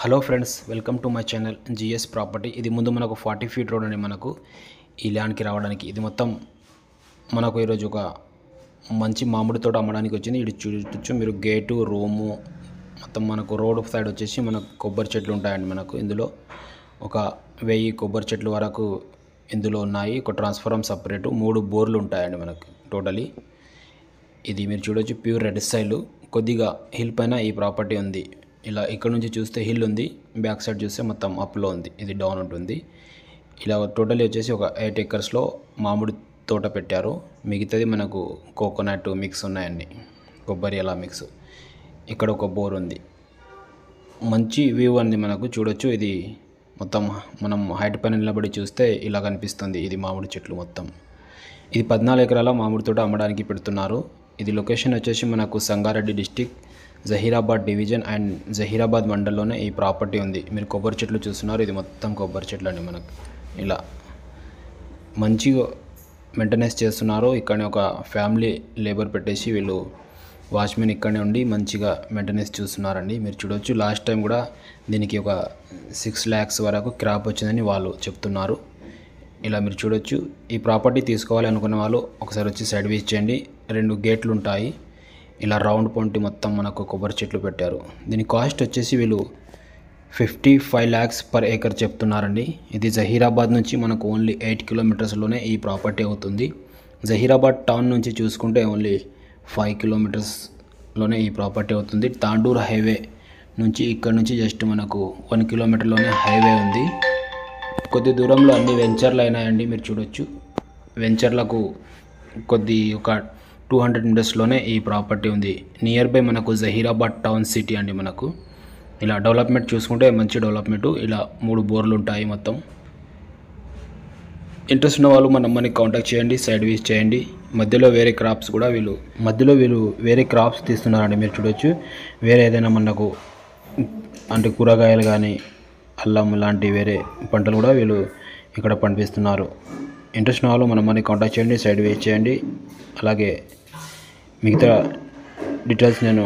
Hello friends, welcome to my channel GS property. ఇది ముందు మనకు 40 ఫీట్ రోడ్ అండి. మనకు ఈ ల్యాండ్కి రావడానికి ఇది మొత్తం మనకు ఈరోజు ఒక మంచి మామిడి తోట అమ్మడానికి వచ్చింది. ఇది చూడొచ్చు మీరు, గేటు, రూము మొత్తం మనకు రోడ్ సైడ్ వచ్చేసి మనకు కొబ్బరి చెట్లు ఉంటాయండి. మనకు ఇందులో ఒక 1000 కొబ్బరి చెట్లు వరకు ఇందులో ఉన్నాయి. ఒక ట్రాన్స్ఫార్మర్ సపరేటు 3 బోర్లు ఉంటాయండి మనకు టోటలీ. ఇది మీరు చూడొచ్చు, ప్యూర్ రెడ్ సైడ్, కొద్దిగా హిల్ పైన ఈ ప్రాపర్టీ ఉంది. ఇలా ఇక్కడ నుంచి చూస్తే హిల్ ఉంది, బ్యాక్ సైడ్ చూస్తే మొత్తం అప్లో ఉంది, ఇది డౌన్ ఉంటుంది. ఇలా టోటల్లీ వచ్చేసి ఒక 8 ఎకర్స్లో మామిడి తోట పెట్టారు. మిగతాది మనకు కోకోనట్ మిక్స్ ఉన్నాయండి, కొబ్బరి అలా మిక్స్. ఇక్కడ ఒక బోర్ ఉంది, మంచి వ్యూ అండి మనకు చూడొచ్చు. ఇది మొత్తం మనం హైట్ పైన నిలబడి చూస్తే ఇలా కనిపిస్తుంది. ఇది మామిడి చెట్లు మొత్తం. ఇది 14 ఎకరాల మామిడి తోట అమ్మడానికి పెడుతున్నారు. ఇది లొకేషన్ వచ్చేసి మనకు Sangareddy district, Zaheerabad division and Zaheerabad మండలంలోనే ఈ ప్రాపర్టీ ఉంది. మీరు కొబ్బరి చెట్లు చూస్తున్నారు, ఇది మొత్తం కొబ్బరి చెట్లు అండి. మనకు ఇలా మంచిగా మెయింటెనెన్స్ చేస్తున్నారు. ఇక్కడనే ఒక ఫ్యామిలీ లేబర్ పెట్టేసి వీళ్ళు వాచ్మెన్ ఇక్కడనే ఉండి మంచిగా మెయింటెనెన్స్ చూస్తున్నారండి. మీరు చూడొచ్చు, లాస్ట్ టైం కూడా దీనికి ఒక 6 lakhs వరకు క్రాప్ వచ్చిందని వాళ్ళు చెప్తున్నారు. ఇలా మీరు చూడొచ్చు. ఈ ప్రాపర్టీ తీసుకోవాలి అనుకున్న వాళ్ళు ఒకసారి వచ్చి సైడ్ విజిట్ చేయండి. 2 గేట్లు ఉంటాయి. ఇలా రౌండ్ పొంటి మొత్తం మనకు కొబ్బరి చెట్లు పెట్టారు. దీని కాస్ట్ వచ్చేసి వీళ్ళు 55 lakhs per acre చెప్తున్నారండి. ఇది జహీరాబాద్ నుంచి మనకు ఓన్లీ 8 kilometersలోనే ఈ ప్రాపర్టీ అవుతుంది. జహీరాబాద్ టౌన్ నుంచి చూసుకుంటే ఓన్లీ 5 kilometersలోనే ఈ ప్రాపర్టీ అవుతుంది. తాండూర్ హైవే నుంచి ఇక్కడ నుంచి జస్ట్ మనకు 1 kilometerలోనే హైవే ఉంది. కొద్ది దూరంలో అన్ని వెంచర్లు అయినాయండి. మీరు చూడొచ్చు, వెంచర్లకు ఒక 200 meters ఈ ప్రాపర్టీ ఉంది. నియర్ బై మనకు జహీరాబాద్ టౌన్ సిటీ అండి. మనకు ఇలా డెవలప్మెంట్ చూసుకుంటే మంచి డెవలప్మెంట్. ఇలా 3 బోర్లు ఉంటాయి మొత్తం. ఇంట్రెస్ట్ ఉన్న వాళ్ళు మనకి కాంటాక్ట్ చేయండి, సైడ్ విజిట్ చేయండి. మధ్యలో వేరే క్రాప్స్ కూడా వీళ్ళు వేరే క్రాప్స్ తీస్తున్నారండి. మీరు చూడొచ్చు, వేరే ఏదైనా మనకు అంటే కూరగాయలు కానీ అల్లం లాంటి వేరే పంటలు కూడా వీళ్ళు ఇక్కడ పండిస్తున్నారు. ఇంట్రెస్ట్ ఉన్న వాళ్ళు మనకి కాంటాక్ట్ చేయండి, సైడ్ విజిట్ చేయండి. అలాగే మిగతా డీటెయిల్స్ నేను